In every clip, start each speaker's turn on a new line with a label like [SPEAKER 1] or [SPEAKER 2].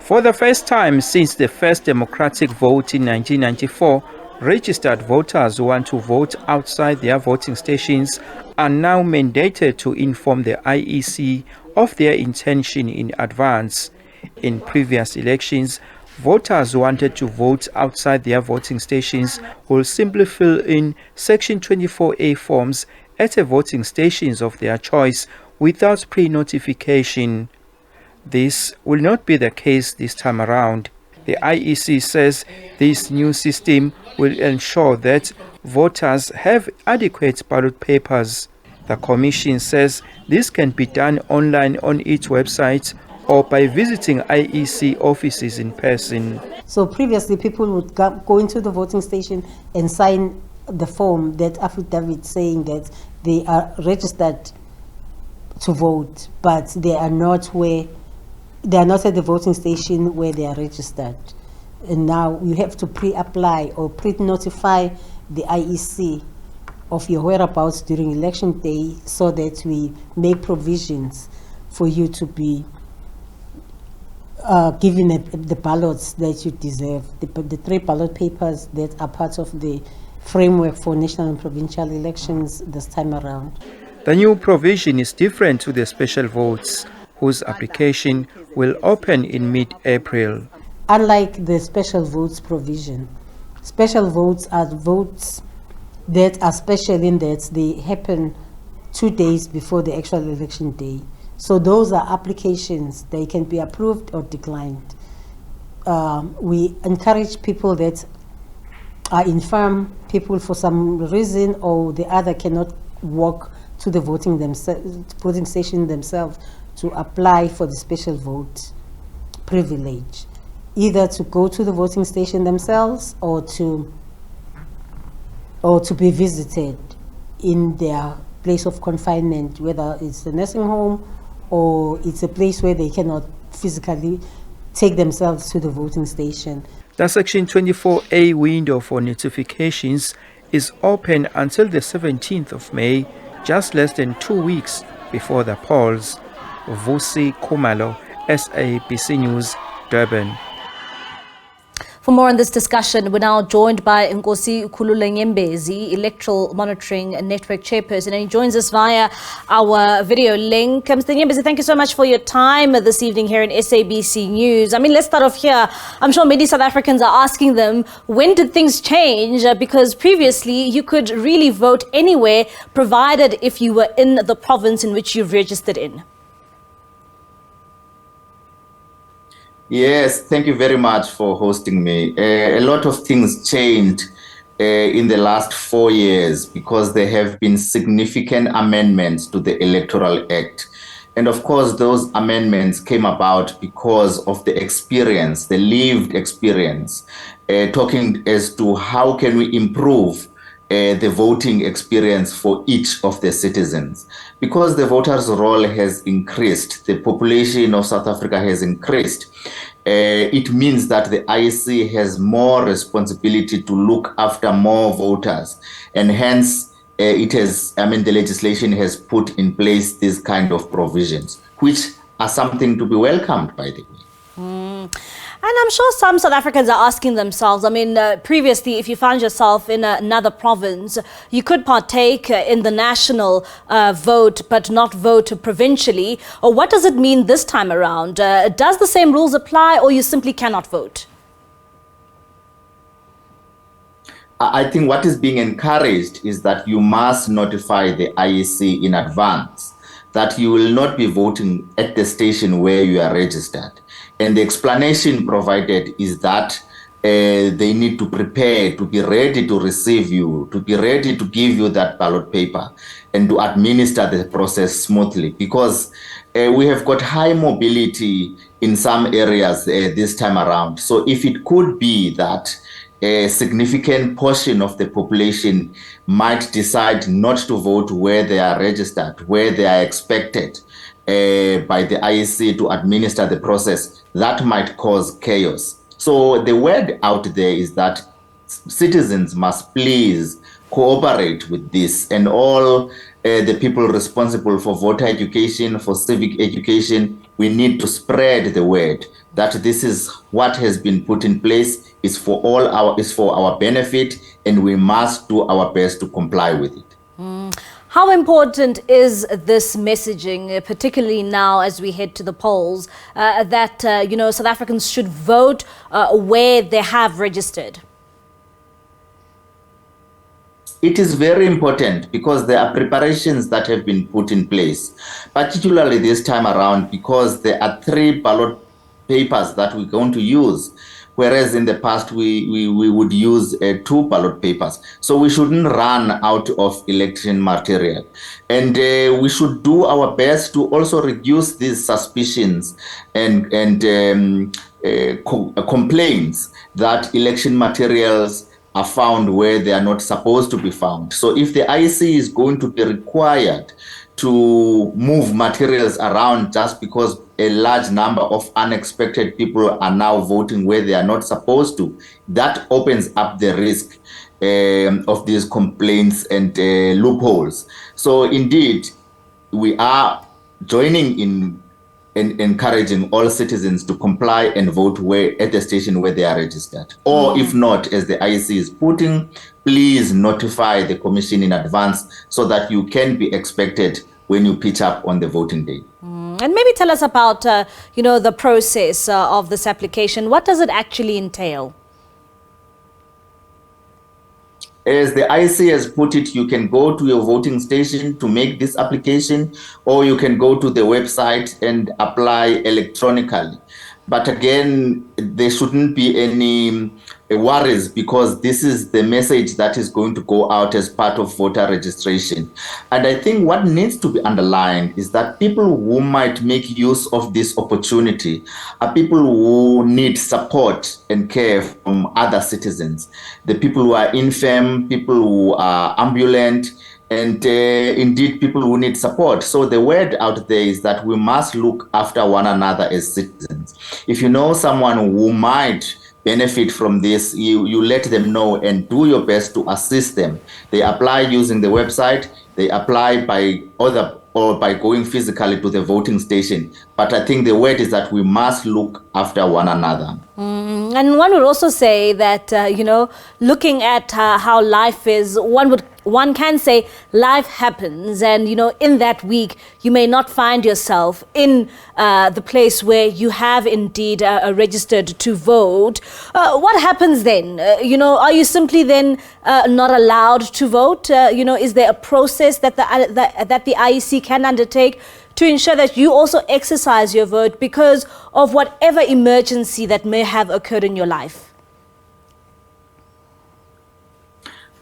[SPEAKER 1] For the first time since the first democratic vote in 1994, registered voters who want to vote outside their voting stations are now mandated to inform the IEC of their intention in advance. In previous elections, voters who wanted to vote outside their voting stations will simply fill in Section 24A forms at a voting stations of their choice without pre-notification. This will not be the case this time around. The IEC says this new system will ensure that voters have adequate ballot papers. The Commission says this can be done online on its website or by visiting IEC offices in person.
[SPEAKER 2] So previously people would go into the voting station and sign the form, that affidavit saying that they are registered to vote, but they are not at the voting station where they are registered. And now you have to pre-apply or pre-notify the IEC of your whereabouts during election day so that we make provisions for you to be given the ballots that you deserve, the 3 ballot papers that are part of the framework for national and provincial elections this time around.
[SPEAKER 1] The new provision is different to the special votes, whose application will open in mid-April.
[SPEAKER 2] Unlike the special votes provision, special votes are votes that are special in that they happen 2 days before the actual election day. So those are applications. They can be approved or declined. We encourage people that are infirm, people for some reason or the other cannot walk to the voting station themselves, to apply for the special vote privilege, either to go to the voting station themselves or to be visited in their place of confinement, whether it's a nursing home or it's a place where they cannot physically take themselves to the voting station.
[SPEAKER 1] The Section 24A window for notifications is open until the 17th of May, just less than 2 weeks before the polls. Vusi Kumalo, SABC News, Durban.
[SPEAKER 3] For more on this discussion, we're now joined by Nkosikhulule Nyembezi, Electoral Monitoring Network Chairperson, and he joins us via our video link. Mr. Nyembezi, thank you so much for your time this evening here in SABC News. I mean, let's start off here. I'm sure many South Africans are asking them, when did things change? Because previously you could really vote anywhere, provided if you were in the province in which you've registered in.
[SPEAKER 4] Yes, thank you very much for hosting me. A lot of things changed in the last 4 years because there have been significant amendments to the Electoral Act. And of course, those amendments came about because of the experience, the lived experience, talking as to how can we improve the voting experience for each of the citizens. Because the voters' role has increased, the population of South Africa has increased, it means that the IEC has more responsibility to look after more voters, and hence the legislation has put in place these kind of provisions, which are something to be welcomed, by the way.
[SPEAKER 3] And I'm sure some South Africans are asking themselves, I mean, previously, if you found yourself in another province, you could partake in the national vote, but not vote provincially. Or what does it mean this time around? Does the same rules apply, or you simply cannot vote?
[SPEAKER 4] I think what is being encouraged is that you must notify the IEC in advance that you will not be voting at the station where you are registered. And the explanation provided is that they need to prepare, to be ready to receive you, to be ready to give you that ballot paper and to administer the process smoothly, because we have got high mobility in some areas this time around. So if it could be that a significant portion of the population might decide not to vote where they are registered, where they are expected by the IEC to administer the process, that might cause chaos. So the word out there is that citizens must please cooperate with this, and all the people responsible for voter education, for civic education, we need to spread the word that this is what has been put in place, is for our benefit, and we must do our best to comply with it.
[SPEAKER 3] How important is this messaging, particularly now as we head to the polls, that South Africans should vote where they have registered?
[SPEAKER 4] It is very important because there are preparations that have been put in place, particularly this time around, because there are 3 ballot papers that we're going to use, whereas in the past we would use 2 ballot papers. So we shouldn't run out of election material. And we should do our best to also reduce these suspicions and complaints that election materials are found where they are not supposed to be found. So if the IEC is going to be required to move materials around just because a large number of unexpected people are now voting where they are not supposed to, that opens up the risk of these complaints and loopholes. So indeed, we are joining in encouraging all citizens to comply and vote at the station where they are registered. Or if not, as the IEC is putting, please notify the commission in advance so that you can be expected when you pitch up on the voting day.
[SPEAKER 3] And maybe tell us about, the process of this application. What does it actually entail?
[SPEAKER 4] As the IEC has put it, you can go to your voting station to make this application, or you can go to the website and apply electronically. But again, there shouldn't be any worries because this is the message that is going to go out as part of voter registration. And I think what needs to be underlined is that people who might make use of this opportunity are people who need support and care from other citizens. The people who are infirm, people who are ambulant, and indeed people who need support. So the word out there is that we must look after one another as citizens. If you know someone who might benefit from this, you let them know and do your best to assist them. They apply using the website, they apply by going physically to the voting station. But I think the word is that we must look after one another.
[SPEAKER 3] And one would also say that, looking at how life is, one can say life happens, and in that week you may not find yourself in the place where you have indeed registered to vote. What happens then? Are you simply then not allowed to vote? Is there a process that the IEC can undertake to ensure that you also exercise your vote because of whatever emergency that may have occurred in your life?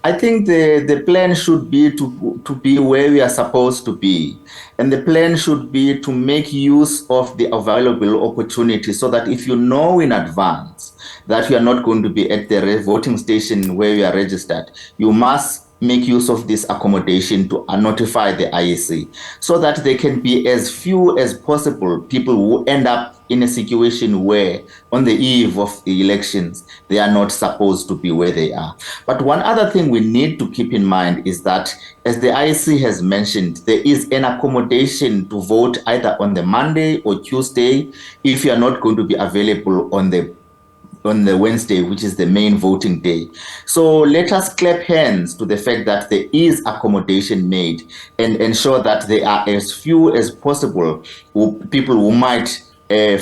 [SPEAKER 4] I think the plan should be to be where we are supposed to be. And the plan should be to make use of the available opportunity so that if you know in advance that you are not going to be at the voting station where you are registered, you must make use of this accommodation to notify the IEC so that there can be as few as possible people who end up in a situation where on the eve of the elections, they are not supposed to be where they are. But one other thing we need to keep in mind is that, as the IEC has mentioned, there is an accommodation to vote either on the Monday or Tuesday if you are not going to be available on the Wednesday, which is the main voting day. So let us clap hands to the fact that there is accommodation made and ensure that there are as few as possible people who might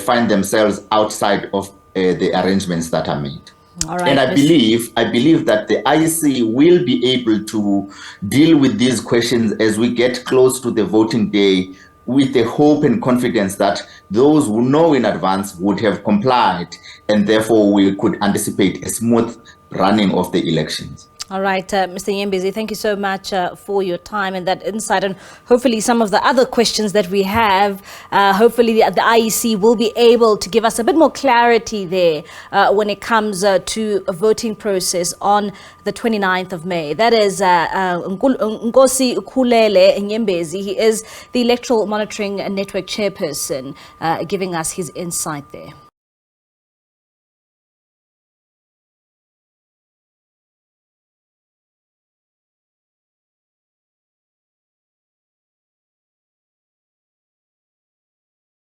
[SPEAKER 4] find themselves outside of the arrangements that are made.
[SPEAKER 3] All right,
[SPEAKER 4] and I believe that the IEC will be able to deal with these questions as we get close to the voting day, with the hope and confidence that those who know in advance would have complied, and therefore we could anticipate a smooth running of the elections.
[SPEAKER 3] All right, Mr. Nyembezi, thank you so much for your time and that insight, and hopefully some of the other questions that we have, hopefully the IEC will be able to give us a bit more clarity there when it comes to a voting process on the 29th of May. That is Nkosikhulule Nyembezi. He is the Electoral Monitoring Network Chairperson, giving us his insight there.